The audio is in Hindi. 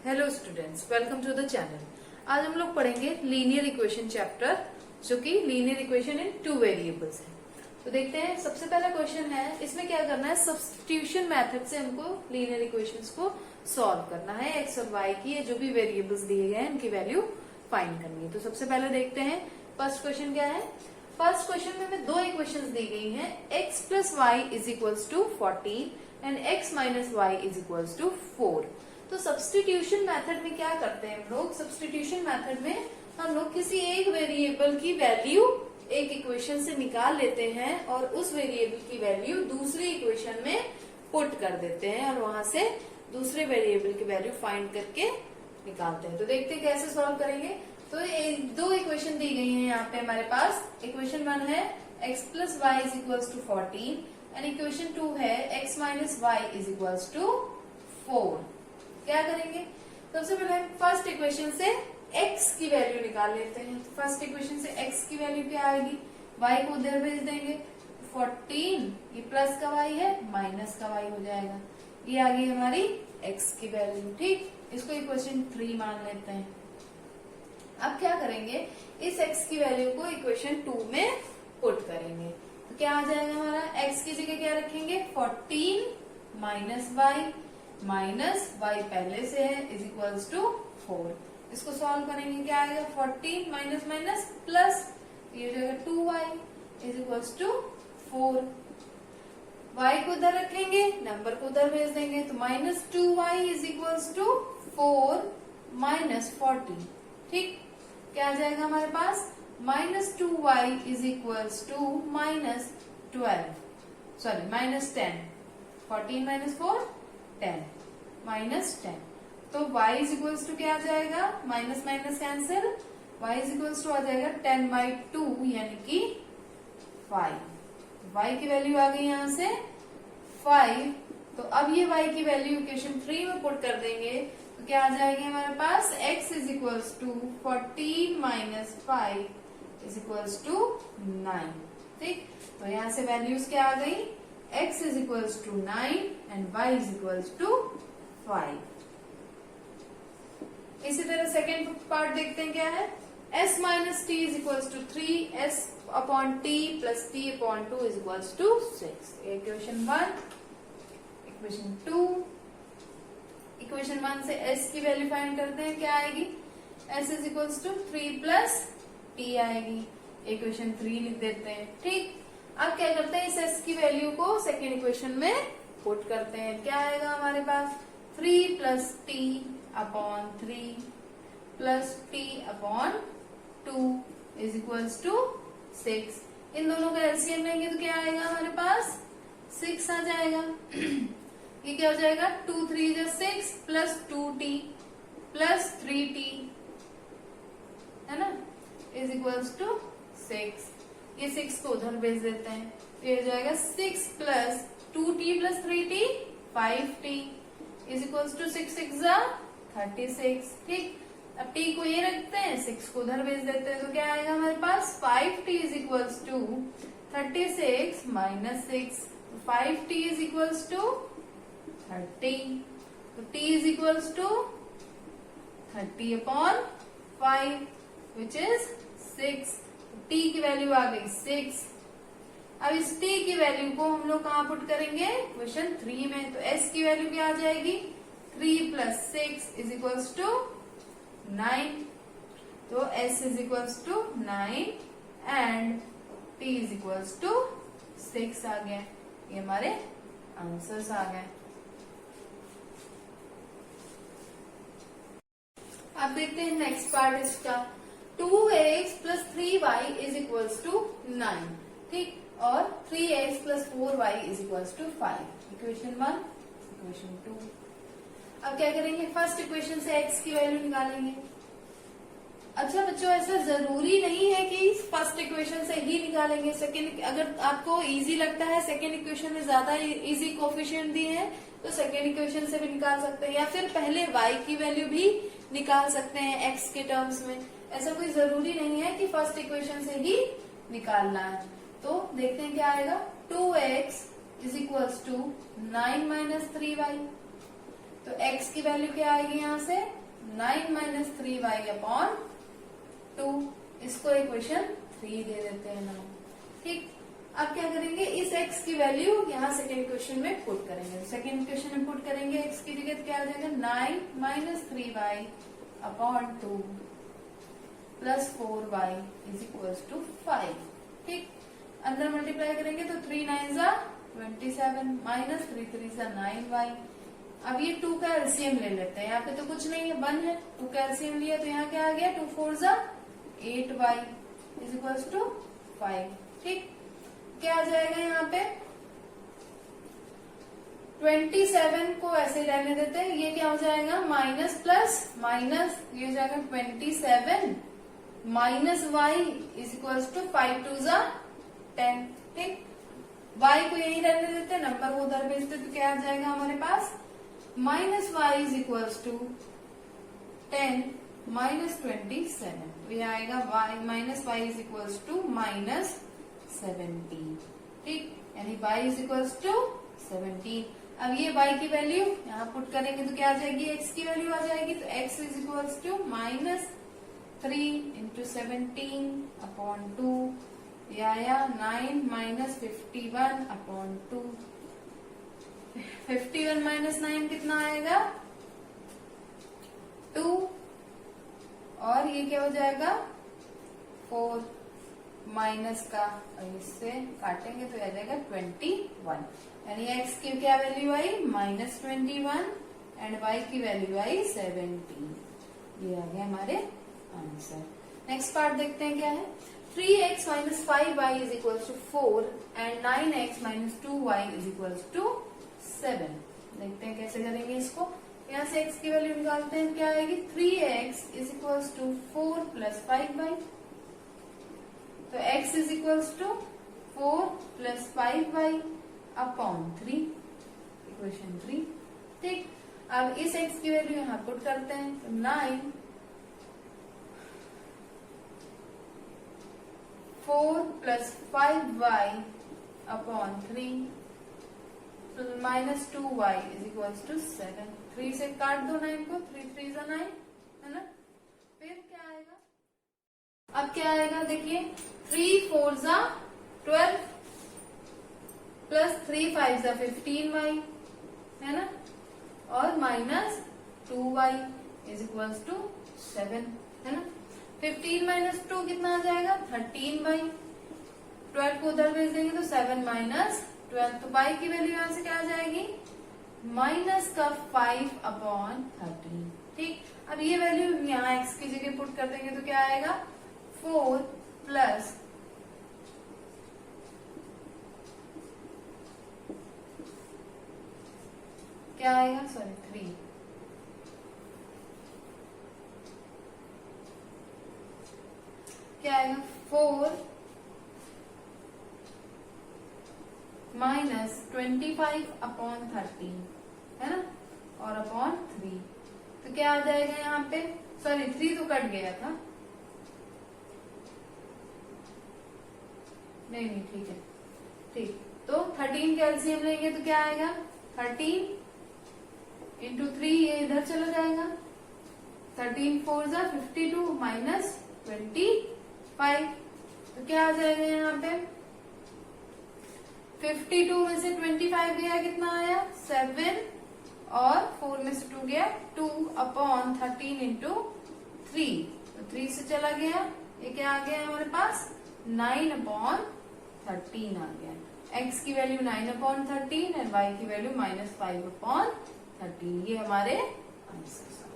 Hello students, welcome to the channel. आज हम लोग पढ़ेंगे लीनियर इक्वेशन चैप्टर, जो कि linear equation in two variables है। तो देखते हैं, सबसे पहला क्वेश्चन है, इसमें क्या करना है, सब्स्टिट्यूशन मेथड से हमको लीनियर इक्वेशंस को सॉल्व करना है। एक्स और वाई की जो भी वेरिएबल्स दिए गए हैं इनकी वैल्यू फाइंड करनी है। तो सबसे पहले देखते हैं फर्स्ट क्वेश्चन क्या है। फर्स्ट क्वेश्चन में हमें दो इक्वेशंस दी गई हैं, x plus y is equals to 14 and x minus y is equals to 4। तो सब्स्टिट्यूशन मेथड में क्या करते हैं हम लोग, सब्स्टिट्यूशन मेथड में हम लोग किसी एक वेरिएबल की वैल्यू एक इक्वेशन से निकाल लेते हैं और उस वेरिएबल की वैल्यू दूसरी इक्वेशन में पुट कर देते हैं और वहां से दूसरे वेरिएबल की वैल्यू फाइंड करके निकालते हैं। तो देखते हैं कैसे सॉल्व करेंगे। तो दो इक्वेशन दी गई है यहाँ पे हमारे पास। इक्वेशन 1 है x plus y is equals to 14 and equation 2 है x minus y is equals to 4। क्या करेंगे, सबसे पहले हम फर्स्ट इक्वेशन से x की वैल्यू निकाल लेते हैं। तो फर्स्ट इक्वेशन से x की वैल्यू क्या आएगी, y को उधर भेज देंगे, 14 ये प्लस का y है, माइनस का y हो जाएगा। ये आ गई हमारी x की वैल्यू। ठीक, इसको इक्वेशन 3 मान लेते हैं। अब क्या करेंगे, इस x की वैल्यू को इक्वेशन 2 में पुट करेंगे। तो क्या आ जाएगा हमारा, x की जगह क्या रखेंगे, 14 माइनस y पहले से है इज इक्वल्स टू 4। इसको सॉल्व करेंगे, क्या आएगा, 14 माइनस माइनस प्लस, ये हो जाएगा 2y is equals to 4। y को उधर रखेंगे, नंबर को उधर भेज देंगे, तो minus 2y is equals to 4 minus 40। ठीक, क्या आ जाएगा हमारे पास, minus 2y is equals to minus 10। 14 minus 4 10 minus 10। तो y इज इक्वल्स टू क्या आ जाएगा, minus minus cancel, y is equals to आ जाएगा 10/2 यानी कि 5। y की वैल्यू आ गई यहाँ से 5। तो अब ये y की वैल्यू इक्वेशन 3 में पुट कर देंगे, तो क्या आ जाएगी हमारे पास, x is equals to 14 minus 5 is equals to 9। ठीक, तो यहाँ से वैल्यूज क्या आ गई, x is equals to 9 and y is equals to 5। इसी तरह सेकेंड पार्ट देखते हैं क्या है, s minus t is equals to 3, s upon t plus t upon 2 is equals to 6। Equation 1, equation 2। Equation 1 से s की वैल्यू फाइंड करते हैं, क्या आएगी, s is equals to 3 plus t आएगी। इक्वेशन 3 लिख देते हैं। ठीक, अब क्या करते हैं, इस s की वैल्यू को सेकेंड इक्वेशन में पुट करते हैं। क्या आएगा हमारे पास, 3 plus t upon 3 plus t upon 2 is equals to 6। इन दोनों का एलसीएम लेंगे तो क्या आएगा हमारे पास, 6 आ जाएगा। ये क्या हो जाएगा, 2 3 जो 6 प्लस 2t प्लस 3t है ना, इज इक्वल्स टू 6। ये 6 को उधर भेज देते हैं, तो ये हो जाएगा 6 plus 2t plus 3t 5t is equals to 6 6 36। ठीक, अब t को ये रखते हैं, 6 को उधर भेज देते हैं, तो क्या आएगा हमारे पास, 5t is equals to 36 minus 6। 5t is equals to 30। तो t is equals to 30 upon 5 which is 6। t की वैल्यू आ गई 6। अब इस t की वैल्यू को हम लोग कहाँ पुट करेंगे, क्वेश्चन 3 में। तो s की वैल्यू क्या आ जाएगी, 3 प्लस 6 इज इक्वल्स टू 9। तो s is equals to 9 and t is equals to 6 आ गया। ये हमारे आंसर्स आ गए। अब देखते हैं नेक्स्ट पार्ट इसका, 2x plus 3y is equals to 9। ठीक, और 3x plus 4y is equals to 5। Equation 1, equation 2। अब क्या करेंगे, फर्स्ट इक्वेशन से x की वैल्यू निकालेंगे। अच्छा बच्चों, ऐसा जरूरी नहीं है कि फर्स्ट इक्वेशन से ही निकालेंगे। सेकेंड, अगर आपको इजी लगता है, सेकेंड इक्वेशन में ज्यादा इजी कोफिशिएंट दिए हैं, तो सेकेंड इक्वेशन से भी निकाल सकते हैं, या फिर पहले y की वैल्यू भी निकाल सकते हैं x के टर्म्स में। ऐसा कोई जरूरी नहीं है कि फर्स्ट इक्वेशन से ही निकालना है। तो देखते हैं क्या आएगा, 2x is equals to 9 minus 3y। तो x की वैल्यू क्या आएगी यहाँ से 9 माइनस 3y अपॉन 2। इसको इक्वेशन 3 दे देते हैं ना। ठीक, अब क्या करेंगे, इस x की वैल्यू यहाँ सेकेंड क्वेश्चन में पुट करेंगे। सेकेंड क्वेश्चन में पुट करेंगे x की जगह क्या आ जाएगा 9 minus 3y upon 2 plus 4y is equal to 5। ठीक, अंदर मल्टीप्लाई करेंगे तो 3 9 जा 27 माइनस 3 3 जा 9y। अब ये 2 का एलसीएम ले लेते हैं। यहाँ पे तो कुछ नहीं है, 1 है, 2 का एलसीएम लिया तो यहाँ क्या आ गया 2 4 जा 8y इज इक्वल टू 5। ठीक, क्या आ जाएगा यहाँ पे 27 को ऐसे रहने देते हैं। ये क्या हो जाएगा माइनस प्लस माइनस, ये हो जाएगा 27 minus y is equal to 5 2 जा 10। ठीक, y को यही रहने देते हैं, नंबर को उधर भेजते तो क्या आ जाएगा हमारे पास minus y is equal to 10 minus 27। तो ये आएगा y minus y is equal to minus 17। ठीक, यानी y इज इक्वल टू 17। अब ये y की वैल्यू यहाँ पुट करेंगे तो क्या आ जाएगी x की वैल्यू आ जाएगी। तो x is equal to minus 3 into 17 upon 2, ये आया 9 माइनस 51 अपॉन 2। 51 माइनस 9 कितना आएगा 2, और ये क्या हो जाएगा 4 माइनस का, इससे काटेंगे तो आ जाएगा 21। यानी x की क्या value I minus 21 and y की वैल्यू आई 17। ये आ गया हमारे आंसर। नेक्स्ट पार्ट देखते हैं क्या है। 3x minus 5y is equal to 4 and 9x minus 2y is equal to 7। देखते हैं कैसे करेंगे इसको। यहाँ से x की वैल्यू निकालते हैं, क्या आएगी 3x is equal to 4 plus 5y। तो x is equal to 4 plus 5y upon 3, equation 3। ठीक, अब इस x की वैल्यू यहाँ पुट करते हैं तो 9 4 plus 5y upon 3 minus 2y is equal to 7। 3 से काट दो 9 को, 3 3 जा 9 है ना। फिर क्या आएगा, अब क्या आएगा देखिए 3 4 जा 12 प्लस 3 5 जा 15y है ना, और minus 2y is equal to 7 है ना। 15 माइनस 2 कितना आ जाएगा 13y। 12 को उधर भेज देंगे तो 7 माइनस 12, तो y की वैल्यू यहाँ से क्या आ जाएगी माइनस का 5 अपॉन 13। ठीक, अब ये वैल्यू यहाँ x की जगह पुट कर देंगे तो क्या आएगा 4 प्लस क्या आएगा 3 क्या आएगा 4 माइनस 25 अपॉन 13 है ना, और अपॉन 3। तो क्या आ जाएगा यहाँ पे 3 तो कट गया था, नहीं ठीक है। ठीक, तो 13 का एलसीएम लेंगे तो क्या आएगा 13 इंटू 3, ये इधर चला जाएगा 13 4 जा 52 माइनस 25। तो क्या आ जाएगा यहाँ पे 52 में से 25 गया कितना आया 7, और 4 में से 2 गया 2 अपॉन 13 इंटू 3, तो 3 से चला गया, ये क्या आ गया हमारे पास 9 अपॉन 13 आ गया। x की वैल्यू 9 अपॉन 13 एंड y की वैल्यू माइनस 5 अपॉन 13। ये हमारे आंसर।